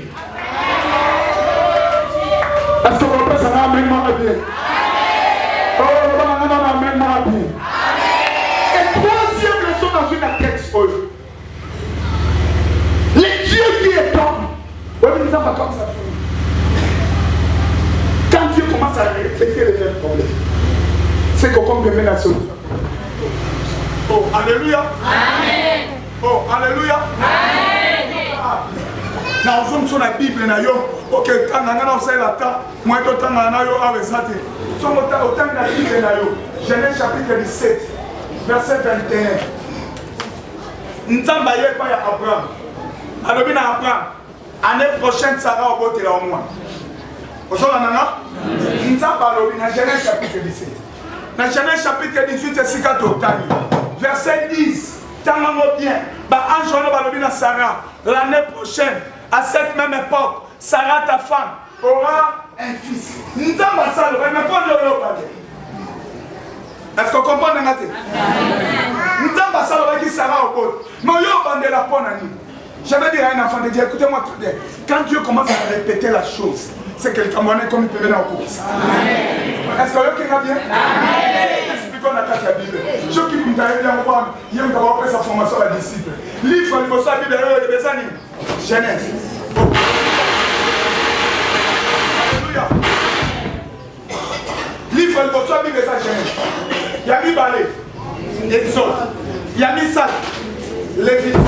Est-ce que vous pensez à la même bien? Et troisième leçon dans une texte, le Dieu qui est homme. Quand Dieu commence à répéter les mêmes problèmes, c'est qu'on peut mettre la solution. Oh, alléluia. Amen. Oh, alléluia. Amen. Na ozom so na Bible na yo, OK, tanga na osela ta, moi to tanga na yo awezate. So mota otanga na Bible na yo. Genèse chapitre 17, verset 21. Nzamba ye pa ya Abraham. Alobi na Abraham, année prochaine Sarah obotela au moins. Osola nana? Nzamba alobi na Genèse chapitre 17. Dans Genèse chapitre 18, c'est verset 10. Tellement bien. Sarah, l'année prochaine, à cette même époque, Sarah, ta femme, aura un fils. Est-ce qu'on comprend? Je vais dire à un enfant de Dieu, écoutez-moi très bien. Quand Dieu commence à répéter la chose, c'est quelqu'un comme il peut venir au cours. Est-ce que vous bien? Expliquons la carte de la Bible. Je qui vous avez bien voir, il y a une sa formation à la disciple. Livre, il faut ça, Bible, Genèse. Alléluia. Livre, il faut ça, Bible, Genèse. Il y a mis Balé, Exode, il y a mis ça, Lévitique.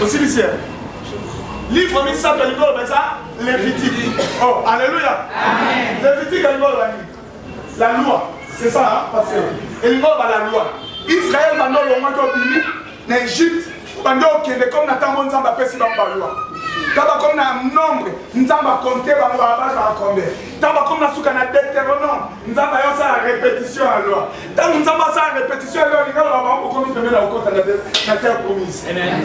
Aussi, Livre misato libolo beza Lévitique. Oh, alléluia. Amen. Lévitique la loi. C'est ça, hein, parce que la loi. Israël maintenant le moment d'obéir, l'Égypte, pendant qu'il est comme Nathan Nzamba pèse dans la loi. Taba comme na nombre, Nzamba compter ba baba ça combien. Taba comme na suka na Deutéronome, Nzamba yo ça répétition à loi. Tant Nzamba ça répétition à loi, il va ba ko comme te na okota na terre promise. Amen.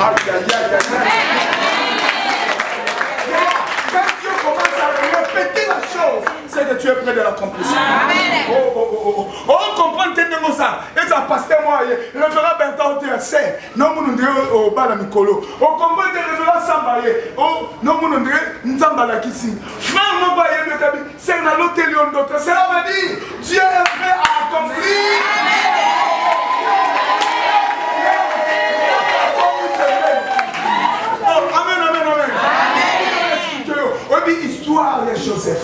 Quand Dieu commence à répéter la chose, c'est que tu es près de l'accomplissement. On comprend que ça. Et ça passe moi, le révérend Bertrand c'est non mon Dieu au bas de Mikolo. On comprend que le révérend Sambaye. Oh non mon Dieu, Nzambala Kissi. Frère mon baye de Kabi, c'est un autre lion d'autre. Cela veut dire Dieu est prêt à accomplir. Amen, amen, amen. Oui, histoire de Joseph.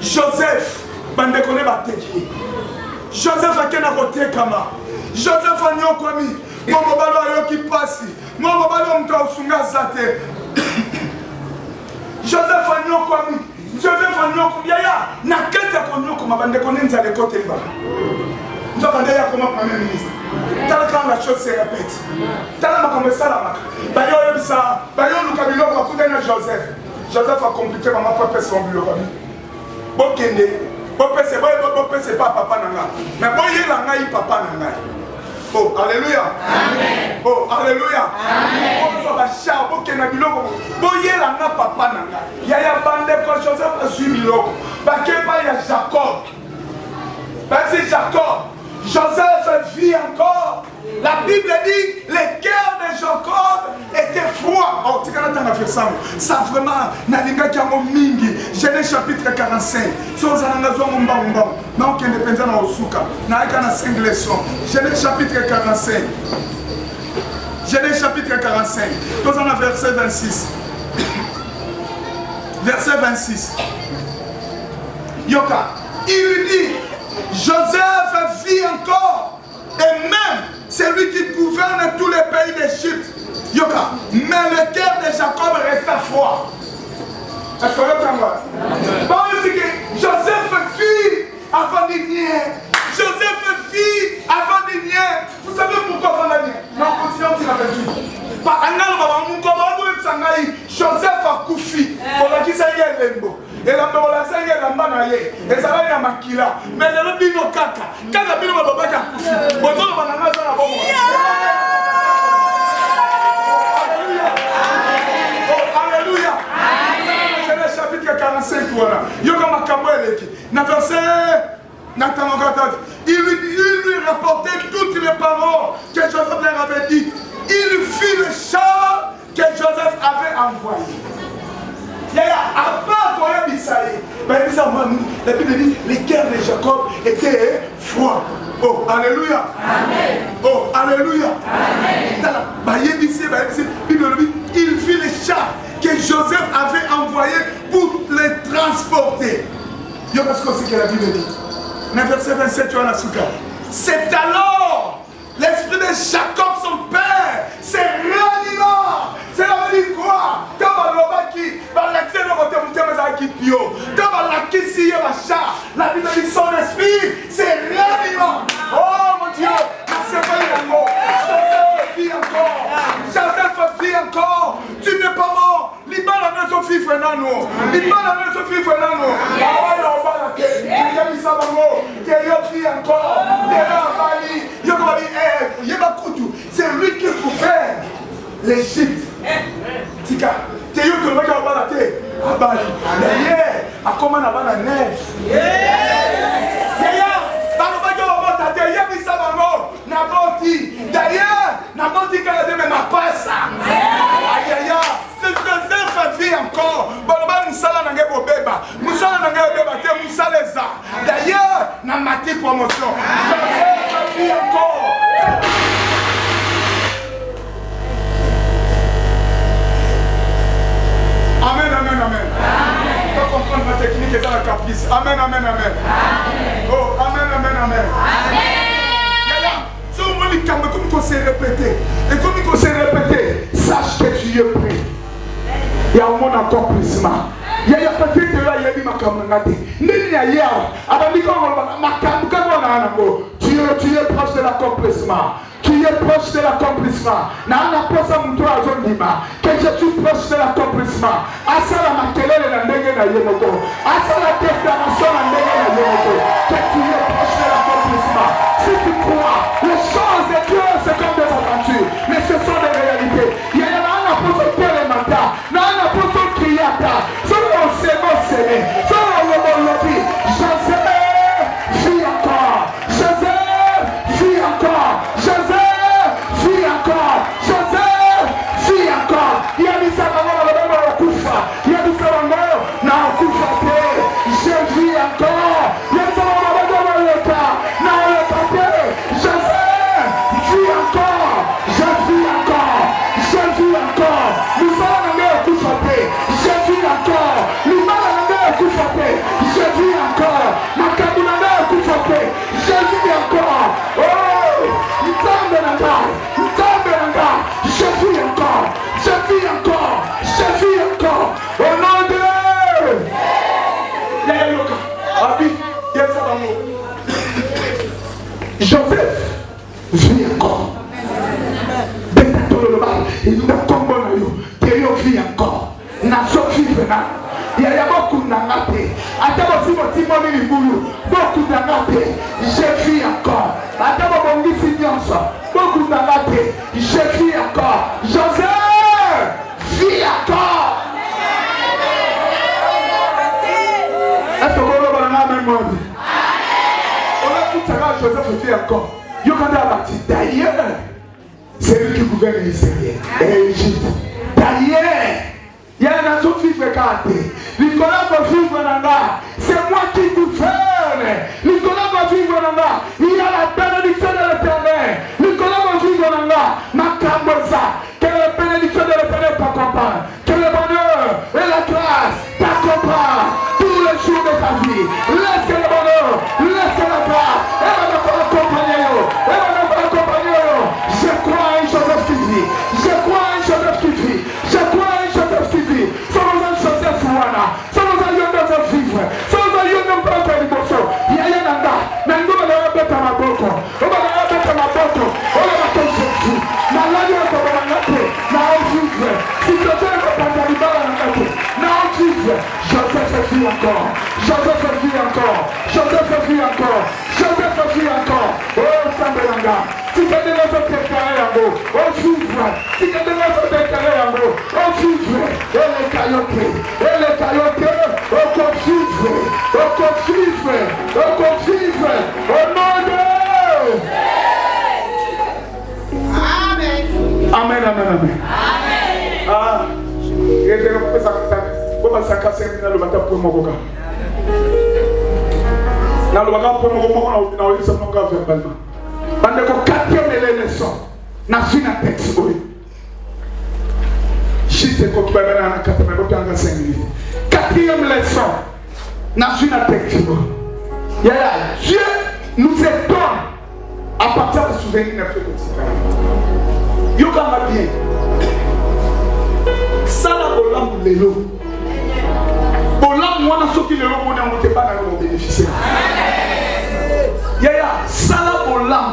Joseph, bande connaît bateki. Joseph a kena kote kama. Joseph a nyokomi. Momo balo ayoki pasi. Momo balo mka usunga zate. Joseph a nyokomi. Joseph a nyokomi. Yaya, na kete ko nyokoma bande connaît nzale kote liba. Nous avons déjà comme Premier ministre. Quand la chose se répète. Tant ma comme ça là. Bayo yebisa, bayo lukabilo kwa kudena Joseph. Joseph a compliqué maman papa son bureau. Bokende, c'est pas papa nanga. Mais boye la ngai papa nanga. Oh alléluia. Amen. Oh alléluia. Amen. Oh so ba sha bokena biloko. Boye la nga papa nanga. Yaya bande ko Joseph a suivi biloko. Ba kepa ya Jacob. Ben c'est Jacob. Joseph vit encore. La Bible dit les cœurs de Jacob étaient froids. Oh, tu connais ta affaire ça. Ça vraiment, Nalinga Kiamo Mingi, Genèse chapitre 45. Sans Anangazo Mumba Mumba. Non, qui est dépendant au Souka. Naïkana 5 leçons. Genèse chapitre 45. Genèse chapitre 45. Dans un verset 26. Verset 26. Yoka, il lui dit. Joseph vit encore, et même celui qui gouverne tous les pays d'Égypte. Yoka, mais le cœur de Jacob resta froid. Est-ce que vous comprenez? Bon, il dit que Joseph vit avant d'igner. Joseph vit avant d'igner. Vous savez pourquoi avant d'igner? Non, continuons sur la vertu. Joseph a koufi. On a dit ça y est lembo. Et la mbola y est la manaye. Et ça va y a makila. Mais le bino kaka. Kaka bino baba ka koufi. Bozo banana ça la bombe. Alléluia. Oh alléluia. C'est le chapitre 45 voilà. Yoka makambo eleki. Na verset il lui rapportait toutes les paroles que Joseph leur avait dites. Il fit le char que Joseph avait envoyé. À part quoi Bisaïe, la Bible dit les cœurs de Jacob étaient froids. Oh, alléluia. Amen. Oh, alléluia. Amen. Il fit le char que Joseph avait envoyé pour les transporter. Yo parce que c'est que la Bible dit. Dans verset 27, tu as la souka. C'est alors l'esprit de Jacob, son père, s'est ranimant. C'est la veut dire quoi? Quand la Bible dit son esprit, c'est ranimant. Oh mon Dieu, c'est pas Joseph vit encore. Joseph vit encore. Tu n'es pas mort. Libala ne se fit fenano. Libala ne se fit fenano. C'est lui qui gouverne l'Égypte. Tika, tu es que le mec a balaté. Abali. D'ailleurs, à comment on a la neige. D'ailleurs, Naboti Kaladé même à pas ça. C'est Joseph vit encore. Baloba Moussala n'a pas bébé. Moussala n'a pas bébé. Moussala les a. D'ailleurs, n'a maté promotion. Joseph vit encore. Amen, amen, amen. Tu peux comprendre ma technique et dans la caprice. Amen, amen, amen. Oh, amen, amen, amen. Si on dit comme il s'est répété, et comme il s'est répété, sache que tu es prêt. mon accomplissement. Il y a peut-être là, il y a des macabre. Nini ya hier, abandiko macabre comme on a tu es proche de l'accomplissement. Tu es proche de l'accomplissement. Nana posa muto azondima. Que je suis proche de l'accomplissement. Asala makelele na ndenge na yemoko. Asala déclaration na ndenge na yemoko. Que tu es proche de l'accomplissement. Si tu crois, les choses de Dieu c'est comme des aventures, mais ce sont des réalités. Il y a un apôtre le matin, un apôtre criata. Solo c'est solo le lobby. Joseph, vis encore. Joseph, vis encore. Joseph, vis encore. Joseph, vis encore. Il y a des savants dans le même Okufa. Il y a des savants dans Okufa. Je vis encore. Il y a des savants dans le cas. Dans le côté. Joseph, vis encore. Je vis encore. Je vis encore. Nous sommes dans le Okufa. Je vis encore. Nous sommes dans le Okufa. Je vis encore. Ma cabine Okufa. Je vis encore. Oh, nous sommes dans la gare. Nous sommes dans la gare. Je vis encore. Je vis encore. Je vis encore. Au nom de Joseph vit encore. Il n'a comme bon vit encore. N'a vivre il y a beaucoup d'angaté. Attends, si mon timon est beaucoup d'angaté. Je vis encore. Attends, mon diffidence. Beaucoup d'angaté. Je vis encore. Joseph vit encore. Est-ce que vous avez la même monde? On a tout ça, Joseph vit encore. D'ailleurs, c'est lui qui gouverne Israël et Égypte. D'ailleurs, il y a un autre vivre gardé. Nicolas va vivre dans là. C'est moi qui gouverne. Nicolas va vivre dans là. Il y a la bénédiction de l'Éternel. Nicolas va vivre dans là. Ma camosa. Que la bénédiction de l'Éternel t'accompagne. Que le bonheur et la grâce t'accompagnent tous les jours de ta vie. Laisse le bonheur, laisse la grâce. Elle va nous accompagner. Elle va nous accompagner. Je crois en Joseph qui vit. Je crois en Joseph qui vit. Je crois en Joseph qui vit. Somos un Joseph Wana. Somos un Joseph vivre. Somos un Joseph Boko de Bosso. Yaya Nanda. Nango va beta ma boko. On va beta ma boko. On va beta Jésus. Malade va te bangater. Na on vivre. Si tu te fais pas d'arriver à bangater. Na on vivre. Joseph vit encore. Joseph vit encore. Joseph vit encore. Joseph vit encore. Oh Sambelanga. Si tu te laisses déclarer en haut, on vivre. Si tu te laisses déclarer en haut, on vivre. Et les caillotés, on confivre. On confivre. On confivre. Au nom de... Amen. Amen, amen, amen. Ah, il était comme ça. Comment ça casse dans le bâtiment pour mon gars? Dans le bâtiment pour mon gars, on a eu ça mon gars verbalement. Bande ko quatrième leçon na fina texte oui. Juste ko ba na 5 minutes. Quatrième leçon na fina texte. Dieu nous étonne à partir de souvenirs de notre quotidien. Yo kama bien. Sala bolam lelo. Bolam mwana soki lelo mona mote ba na mo bénéficier. Yaya, sala bolam.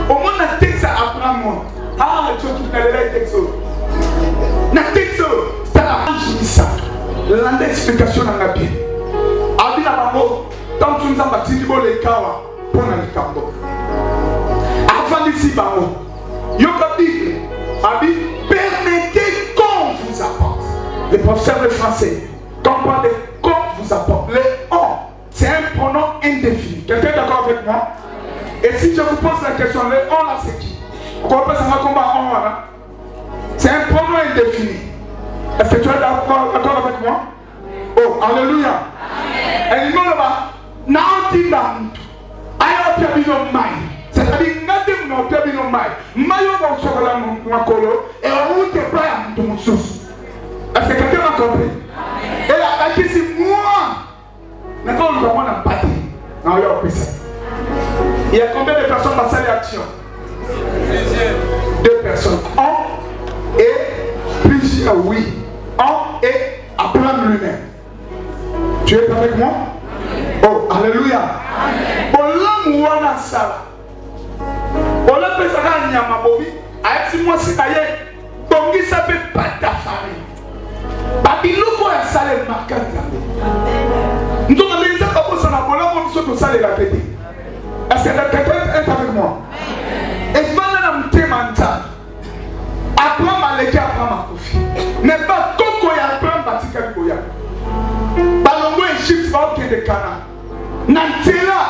Au moins, na texte Abraham. Ah, tu as le texte. Na texte, c'est la ça. L'explication dans la Bible. Abi na bango, tant que nous avons bâti les kawa pour na likambo. Avant d'ici bango, yoka Bible. Abi, permettez qu'on vous apporte. Les professeurs de français, quand on parle de qu'on vous apporte, les on. C'est un pronom indéfini. Quelqu'un est d'accord avec moi? Et si je vous pose la question, le on là c'est qui? Vous comprenez ça combat on là? C'est un pronom indéfini. Est-ce que tu es d'accord avec moi? Oh, alléluia. Et il m'a dit, n'en dis pas. C'est-à-dire, n'en dis pas. Mayo va au chocolat makolo et on ne peut pas de mon souci. Est-ce que quelqu'un m'a compris? Et la question c'est moi. Maintenant, nous avons un parti. Il y a combien de personnes dans cette action? 2 personnes. Un et plusieurs, oui. Un et lui-même. Tu es avec moi? Oh, alléluia. Bon, l'homme wana sala. Bon, l'homme peut s'arrêter à Nyamabobi. Aïe, moi, si aïe, bongi ça peut pas t'affarer. Babiloko ya sale makata. Nous avons les gens qui sont en Bola, on se sale la pété. Est-ce que quelqu'un est avec moi? Et voilà un thème en temps. Abraham a légué Abraham à Kofi. N'est pas Koko ya Abraham Batika Koya. Balongo Égypte va au pied de Cana. Nantela.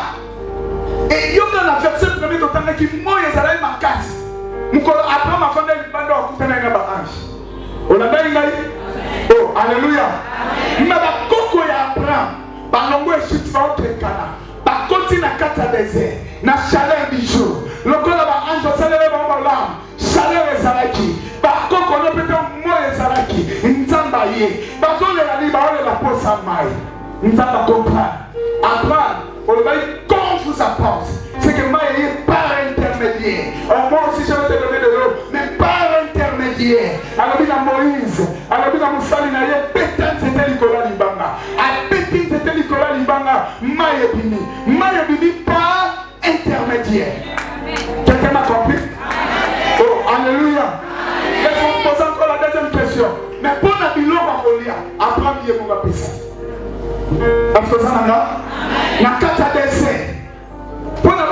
Et il y a un verset premier de temps qui moye Zalaï Makasi. Abraham a fait une bande à Koutana et Nabarange. On a dit oh, alléluia. Mais la Koko ya Abraham. Balongo Égypte va au pied de Cana. Bakoti na kata désert. Na chaleur du jour. Le corps va ange chaleur va l'âme. Chaleur ezalaki. Bakoko no peut mo ezalaki. Nzamba ye. Bazo le la liba ole la posa mai. Nzamba comprendre. Abraham, on va confus sa pense. C'est que mai est par intermédiaire. Moi aussi je vais te donner de l'eau, mais par intermédiaire. Alors bien Moïse, alors bien Moussali na ye pétain c'était Nicolas Libanga. A pétain c'était Nicolas Libanga. Mai bini par intermédiaire. Quelqu'un m'a compris? Oh, alléluia. Laisse-moi poser encore la deuxième question. Mais pour la bilo Bakolia, Abraham y est mon baptême. Est-ce que ça n'a kata désert. Pour la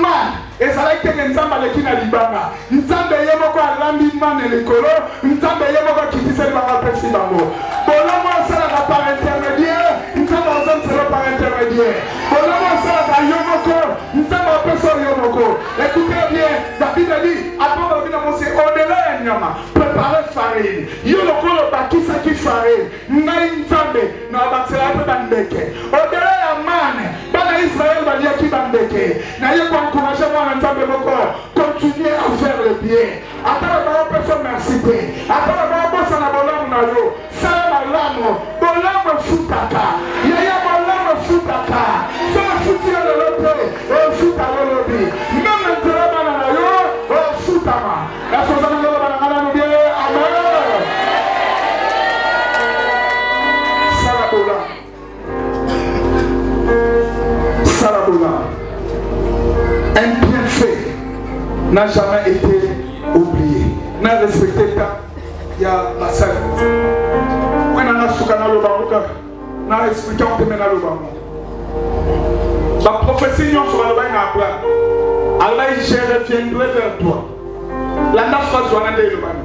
man, et ça va être Nzamba le kina libanga. Nzamba yemoko alambi man le kolo, Nzamba yemoko kitise le baptême bango. Bolamo sala par intermédiaire, Nzamba sala par intermédiaire. Bolamo sala yomoko, Nzamba peso yomoko. Écoutez bien, David a dit, après on va commencer au-delà de Nyama, préparer farine. Yomoko le bakisa qui farine. Nai Nzambe, na batela pe bandeke. Au-delà ya man, bana Israël va dire qui bandeke. Na ye kwa encourager moi Nzambe moko, continuer à faire le bien. Après la personne merci. Après la personne na bolamu na yo. Sala malamu, bolamu futaka. Yaya bolamu futaka. Sala futia le lope, futa le lobi. Même nzela bana na yo, futama. La chose na yo bana na no bien. Amen. Sarabola. Un bienfait n'a jamais été oublié. N'a respecté ta. Il y a la salle. Quand on a soukana le baroka, on a expliqué on te mène le baroka. La prophétie non sur le bain à plat. Allah je reviendrai vers toi. La neuf fois sur un le bain.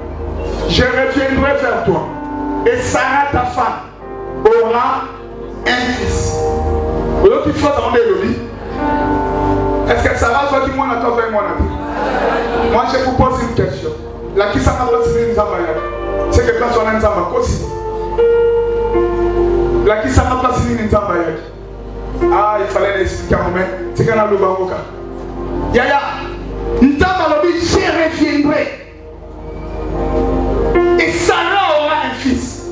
Je reviendrai vers toi. Et Sarah ta femme aura un fils. L'autre fois on est le lit. Est-ce que Sarah soit qui moi n'a pas fait moi n'a. Moi je vous pose une question. La qui s'en a reçu une zambaya. C'est que quand on a une zamba aussi. La qui s'en a placé une zambaya. Ah, il fallait l'expliquer à moi. C'est qu'on a le baroka. Yaya, Nzamba lobi, je reviendrai. Et Sarah aura un fils.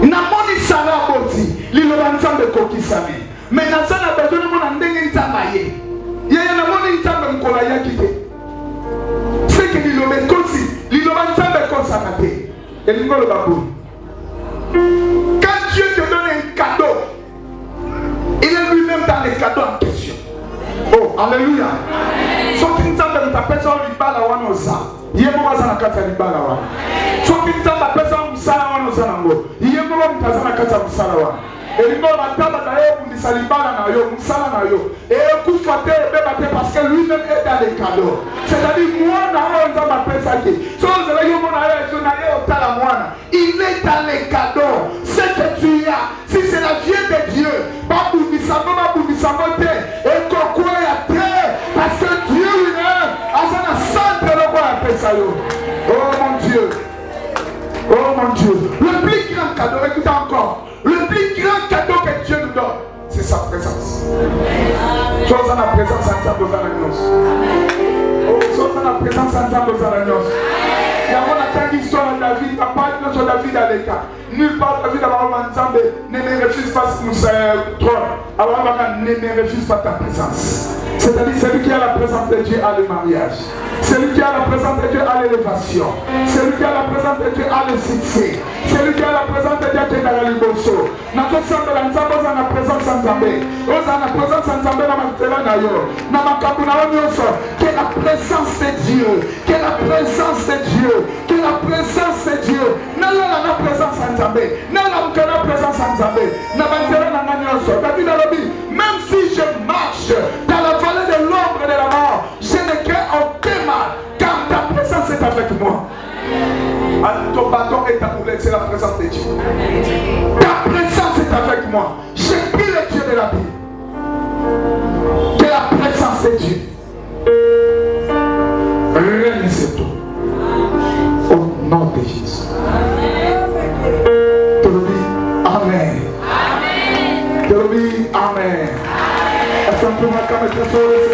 Namoni Sarah boti, l'ilo Nzamba kokisame. Mais Nzamba a besoin de mon andenge Nzamba ye. Yaya namoni Nzamba mkola yakite. C'est que l'ilo mekosi, l'ilo Nzamba konsamate. Et l'ilo le babou. Quand Dieu te donne un cadeau, il est lui-même dans les cadeaux en question. Oh, alléluia. So qui Nzamba mtapesa libala wanoza. Yemo wazana kata libala wa. So qui Nzamba pesa musala wanoza nango. Yemo mtazana kata musala wa. Et il va battre d'ailleurs pour salibala na yo, musala na yo. Et écoute parce que lui-même est dans les cadeaux. C'est-à-dire moi na Nzamba pesa ki. So zela yo mona yo na yo tala mwana. Il est dans les cadeaux. Ce que tu as, si c'est la vie de Dieu, babu bisambo te. Et kokwa ya te. Parce que Dieu lui-même a son centre le roi pesa yo. Oh mon Dieu. Oh mon Dieu. Le plus grand cadeau, écoutez encore. Le plus grand cadeau que Dieu nous donne, c'est sa présence. Sois dans la présence ensemble aux alliances. Oh, sois dans la présence ensemble aux alliances. Il y a une histoire de David, papa de David à l'écart. Nulle part David a parlé ensemble, ne me refuse pas trône. Alors ne refuse pas ta présence. C'est-à-dire celui qui a la présence de Dieu a le mariage. Celui qui a la présence de Dieu a l'élévation. Celui qui a la présence de Dieu a le succès. Celui qui a la présence de Dieu qui est dans la liboso. Dans le centre de l'ensemble, on a la présence en Zambé. On a la présence en Zambé dans ma télé d'ailleurs. Dans ma cabina, que la présence de Dieu. Que la présence de Dieu. Que la présence de Dieu. N'a la présence en Zambé. N'a la présence en Zambé. N'a ma télé dans ma même si je marche dans la vallée de l'ombre et de la mort, je ne crains aucun mal, car ta présence est avec moi. Ton bâton et ta boulette, c'est la présence de Dieu. Ta présence est avec moi. Je prie le Dieu de la vie. Que la présence de Dieu règne sur toi. Au nom de Jésus. Amen. Amen. Amen. Est-ce qu'on peut m'acclamer très fort?